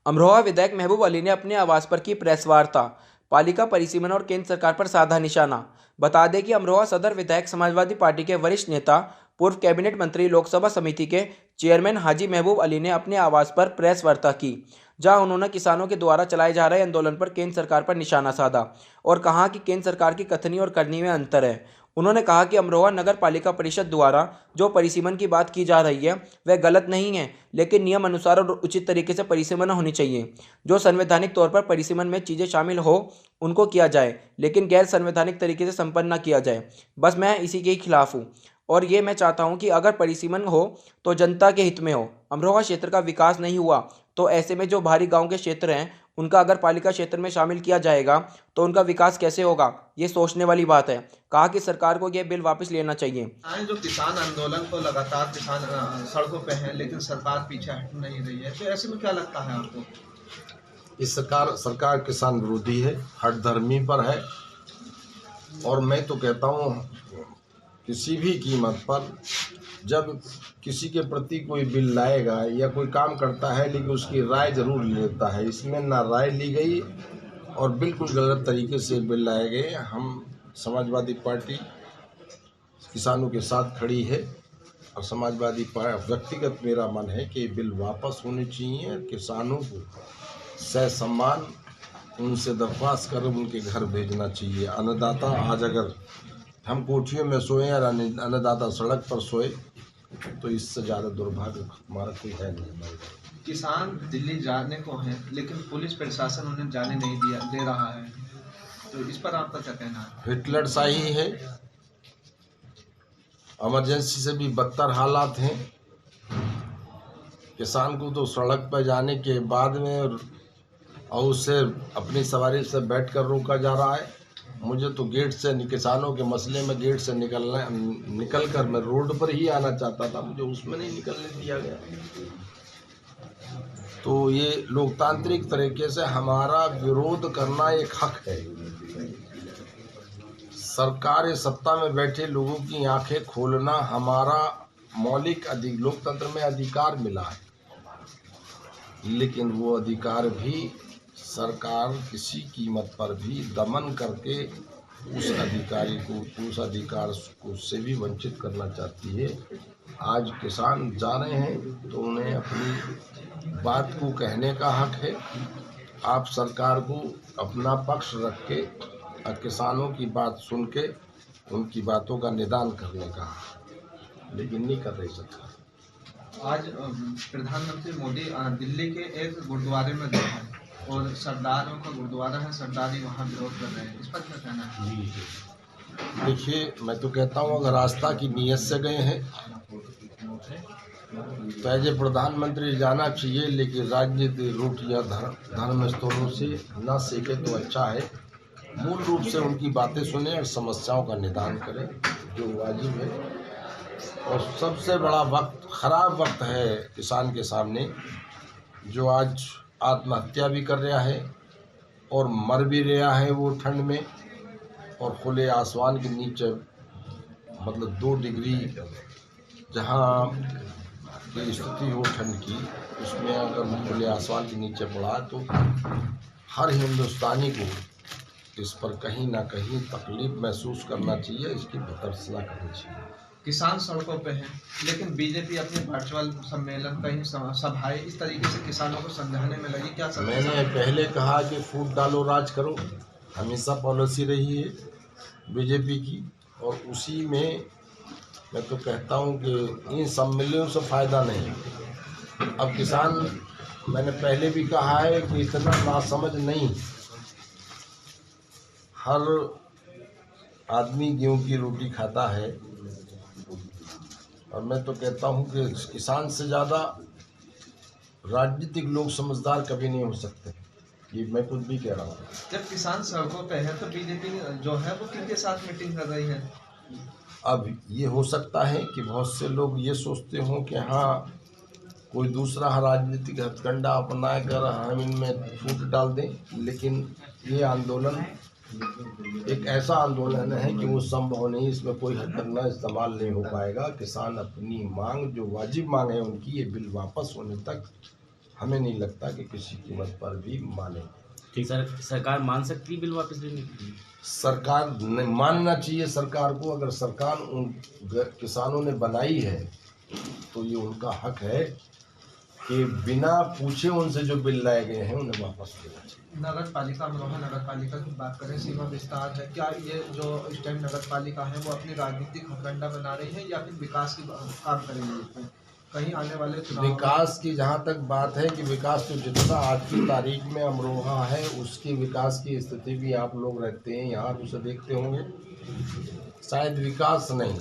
अमरोहा विधायक महबूब अली ने अपने आवास पर की प्रेस वार्ता। पालिका परिसीमन और केंद्र सरकार पर साधा निशाना। बता दें कि अमरोहा सदर विधायक समाजवादी पार्टी के वरिष्ठ नेता, पूर्व कैबिनेट मंत्री, लोकसभा समिति के चेयरमैन हाजी महबूब अली ने अपने आवास पर प्रेस वार्ता की, जहां उन्होंने किसानों के द्वारा चलाए जा रहे आंदोलन पर केंद्र सरकार पर निशाना साधा और कहा कि केंद्र सरकार की कथनी और करनी में अंतर है। उन्होंने कहा कि अमरोहा नगर पालिका परिषद द्वारा जो परिसीमन की बात की जा रही है वह गलत नहीं है, लेकिन नियम अनुसार और उचित तरीके से परिसीमन होनी चाहिए। जो संवैधानिक तौर पर परिसीमन में चीज़ें शामिल हो उनको किया जाए, लेकिन गैर संवैधानिक तरीके से संपन्न ना किया जाए। बस मैं इसी के ही खिलाफ हूँ और ये मैं चाहता हूँ कि अगर परिसीमन हो तो जनता के हित में हो। अमरोहा क्षेत्र का विकास नहीं हुआ तो ऐसे में जो बाहरी गांव के क्षेत्र हैं उनका अगर पालिका क्षेत्र में शामिल किया जाएगा तो उनका विकास कैसे होगा, ये सोचने वाली बात है। कहा कि सरकार को यह बिल वापस लेना चाहिए। जो किसान आंदोलन को लगातार किसान सड़कों पे हैं, लेकिन सरकार पीछे हट नहीं रही है, तो ऐसे में क्या लगता है आपको? इस सरकार किसान विरोधी है, हठधर्मी पर है। और मैं तो कहता हूँ किसी भी कीमत पर जब किसी के प्रति कोई बिल लाएगा या कोई काम करता है, लेकिन उसकी राय जरूर लेता है। इसमें ना राय ली गई और बिल्कुल गलत तरीके से बिल लाए गए। हम समाजवादी पार्टी किसानों के साथ खड़ी है और समाजवादी पार्टी व्यक्तिगत मेरा मन है कि बिल वापस होने चाहिए। किसानों को ससम्मान उनसे दरख्वास्त कर उनके घर भेजना चाहिए। अन्नदाता आज अगर हम कोठियों में सोए और अन्नदाता सड़क पर सोए तो इससे ज़्यादा दुर्भाग्य हमारा कोई है नहीं। किसान दिल्ली जाने को हैं, लेकिन पुलिस प्रशासन उन्हें जाने नहीं दे रहा है, तो इस पर आपका क्या कहना है? हिटलर शाही है, इमरजेंसी से भी बदतर हालात हैं। किसान को तो सड़क पर जाने के बाद में और उससे अपनी सवारी से बैठकर रोका जा रहा है। मुझे तो गेट से किसानों के मसले में गेट से निकल कर मैं रोड पर ही आना चाहता था, मुझे उसमें नहीं निकलने दिया गया। तो ये लोकतांत्रिक तरीके से हमारा विरोध करना एक हक है। सरकार सत्ता में बैठे लोगों की आंखें खोलना हमारा मौलिक लोकतंत्र में अधिकार मिला है, लेकिन वो अधिकार भी सरकार किसी कीमत पर भी दमन करके उस अधिकार को से भी वंचित करना चाहती है। आज किसान जा रहे हैं तो उन्हें अपनी बात को कहने का हक है। आप सरकार को अपना पक्ष रख के किसानों की बात सुन के उनकी बातों का निदान करने का, लेकिन नहीं कर रही सरकार। आज प्रधानमंत्री मोदी दिल्ली के एक गुरुद्वारे में गए हैं और सरदारों का गुरुद्वारा है, सरदारी वहाँ विरोध कर रहे हैं, इस पर क्या कहना है? देखिए, मैं तो कहता हूँ अगर आस्था की नीयत से गए हैं तो एज ए प्रधानमंत्री जाना चाहिए, लेकिन राजनीतिक रूट या धर्म स्थलों से न सीखे तो अच्छा है। मूल रूप से उनकी बातें सुने और समस्याओं का निदान करें जो वाजिब है। और सबसे बड़ा खराब वक्त है किसान के सामने, जो आज आत्महत्या भी कर रहा है और मर भी रहा है वो ठंड में, और खुले आसमान के नीचे, मतलब 2 डिग्री जहाँ की स्थिति हो ठंड की, उसमें अगर खुले आसमान के नीचे पड़ा तो हर हिंदुस्तानी को इस पर कहीं ना कहीं तकलीफ महसूस करना चाहिए, इसकी भर्त्सना करनी चाहिए। किसान सड़कों पे हैं, लेकिन बीजेपी अपने वर्चुअल सम्मेलन, कहीं सभाएं इस तरीके से किसानों को समझाने में लगी। क्या मैंने पहले कहा कि फूट डालो राज करो, हमेशा पॉलिसी रही है बीजेपी की, और उसी में मैं तो कहता हूं कि इन सम्मेलनों से फ़ायदा नहीं। अब किसान, मैंने पहले भी कहा है कि इतना नासमझ नहीं, हर आदमी गेहूं की रोटी खाता है। और मैं तो कहता हूं कि किसान से ज़्यादा राजनीतिक लोग समझदार कभी नहीं हो सकते, ये मैं खुद भी कह रहा हूँ। जब किसान सड़कों पे है तो बीजेपी जो है वो किनके साथ मीटिंग कर रही है? अब ये हो सकता है कि बहुत से लोग ये सोचते हों कि हाँ, कोई दूसरा राजनीतिक हथकंडा अपना कर हम इनमें फूट डाल दें, लेकिन ये आंदोलन एक ऐसा आंदोलन है कि वो संभव नहीं, इसमें कोई हथकंडा इस्तेमाल नहीं हो पाएगा। किसान अपनी मांग, जो वाजिब मांग है उनकी, ये बिल वापस होने तक हमें नहीं लगता कि किसी कीमत पर भी माने। ठीक सर, सरकार मान सकती है बिल वापस लेने के लिए? सरकार ने मानना चाहिए सरकार को। अगर सरकार उन किसानों ने बनाई है तो ये उनका हक है कि बिना पूछे उनसे जो बिल लाए गए हैं उन्हें वापस लेना चाहिए। नगर पालिका अमरोहा नगर पालिका की बात करें, सीमा विस्तार है, क्या ये जो इस टाइम नगर पालिका है वो अपनी राजनीतिक हथकंडा बना रही है या फिर विकास की काम करेंगे इसमें? कहीं आने वाले चुनाव विकास की जहाँ तक बात है कि विकास तो जितना आज की तारीख में अमरोहा है उसकी विकास की स्थिति भी आप लोग रहते हैं यहाँ उसे देखते होंगे। शायद विकास नहीं,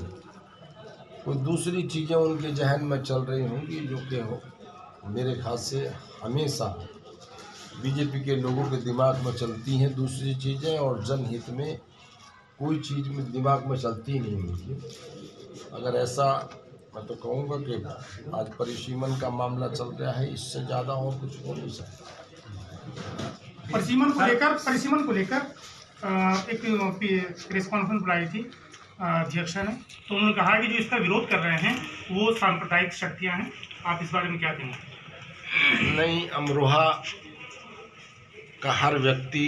कोई दूसरी चीज़ें उनके जहन में चल रही होंगी जो कि हो मेरे ख्याल से हमेशा बीजेपी के लोगों के दिमाग में चलती हैं दूसरी चीज़ें, और जनहित में कोई चीज़ में दिमाग में चलती नहीं होगी। अगर ऐसा, मैं तो कहूँगा कि आज परिसीमन का मामला चल रहा है, इससे ज़्यादा और कुछ हो नहीं सकता। परिसीमन को लेकर एक प्रेस कॉन्फ्रेंस बुलाई थी अध्यक्ष ने, तो उन्होंने कहा कि जो इसका विरोध कर रहे हैं वो सांप्रदायिक शक्तियां हैं। आप इस बारे में क्या कहेंगे? नहीं, अमरोहा का हर व्यक्ति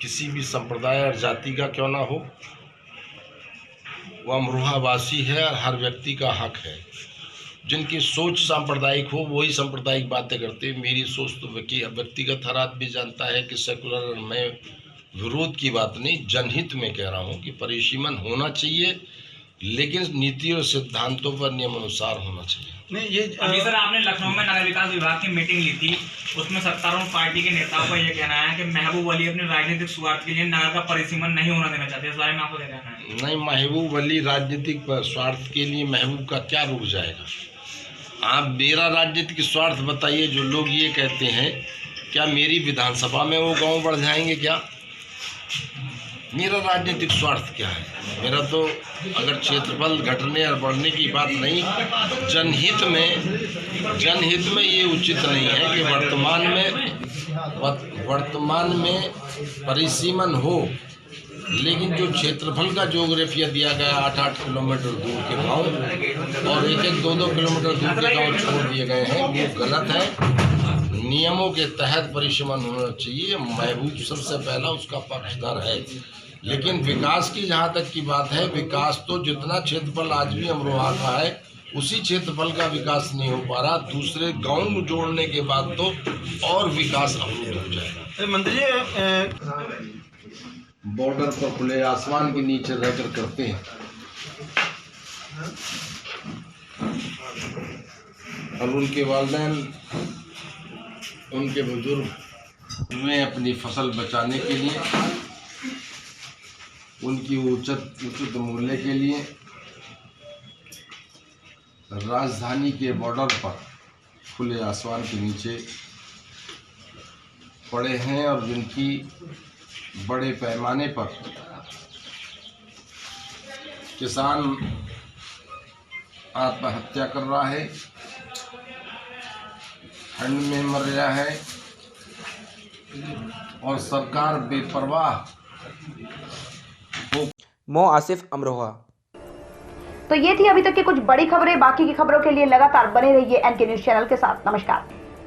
किसी भी संप्रदाय और जाति का क्यों ना हो, वो अमरोहा वासी है और हर व्यक्ति का हक है। जिनकी सोच सांप्रदायिक हो वही सांप्रदायिक बातें करते हैं। मेरी सोच तो व्यक्तिगत हर आदमी जानता है कि सेकुलर में विरोध की बात नहीं, जनहित में कह रहा हूँ कि परिसीमन होना चाहिए, लेकिन नीति और सिद्धांतों पर नियमानुसार होना चाहिए। नहीं, ये अभी सर आपने लखनऊ में नगर विकास विभाग की मीटिंग ली थी, उसमें सत्तारूढ़ पार्टी के नेताओं का ये कहना है कि महबूब अली अपने राजनीतिक स्वार्थ के लिए नगर का परिसीमन नहीं होना देना चाहते। इस बारे में आपको क्या कहना है? नहीं, महबूब अली राजनीतिक स्वार्थ के लिए महबूब का क्या रुक जाएगा? आप मेरा राजनीतिक स्वार्थ बताइए। जो लोग ये कहते हैं, क्या मेरी विधानसभा में वो गांव बढ़ जाएंगे? क्या मेरा राजनीतिक स्वार्थ क्या है? मेरा तो अगर क्षेत्रफल घटने और बढ़ने की बात नहीं, जनहित में ये उचित नहीं है कि वर्तमान में परिसीमन हो, लेकिन जो क्षेत्रफल का ज्योग्राफिया दिया गया 8-8 किलोमीटर दूर के गांव और 1-1, 2-2 किलोमीटर दूर के गांव छोड़ दिए गए हैं, वो गलत है। नियमों के तहत परिसीमन होना चाहिए। महबूब सबसे पहला उसका पक्षधर है। लेकिन विकास की जहाँ तक की बात है, विकास तो जितना क्षेत्रफल आज भी अमरोहा का है उसी क्षेत्रफल का विकास नहीं हो पा रहा। दूसरे गांव को जोड़ने के बाद तो और विकास अवरुद्ध हो जाएगा। मंत्री जी, बॉर्डर पर खुले आसमान के नीचे रहकर करते हैं, और उनके वालिदैन, उनके बुजुर्ग में अपनी फसल बचाने के लिए, उनकी उचित मूल्य के लिए राजधानी के बॉर्डर पर खुले आसमान के नीचे पड़े हैं, और जिनकी बड़े पैमाने पर किसान आत्महत्या कर रहा है, ठंड में मर रहा है, और सरकार बेपरवाह। मो आसिफ, अमरोहा। तो ये थी अभी तक की कुछ बड़ी खबरें। बाकी की खबरों के लिए लगातार बने रहिए एनके न्यूज़ चैनल के साथ। नमस्कार।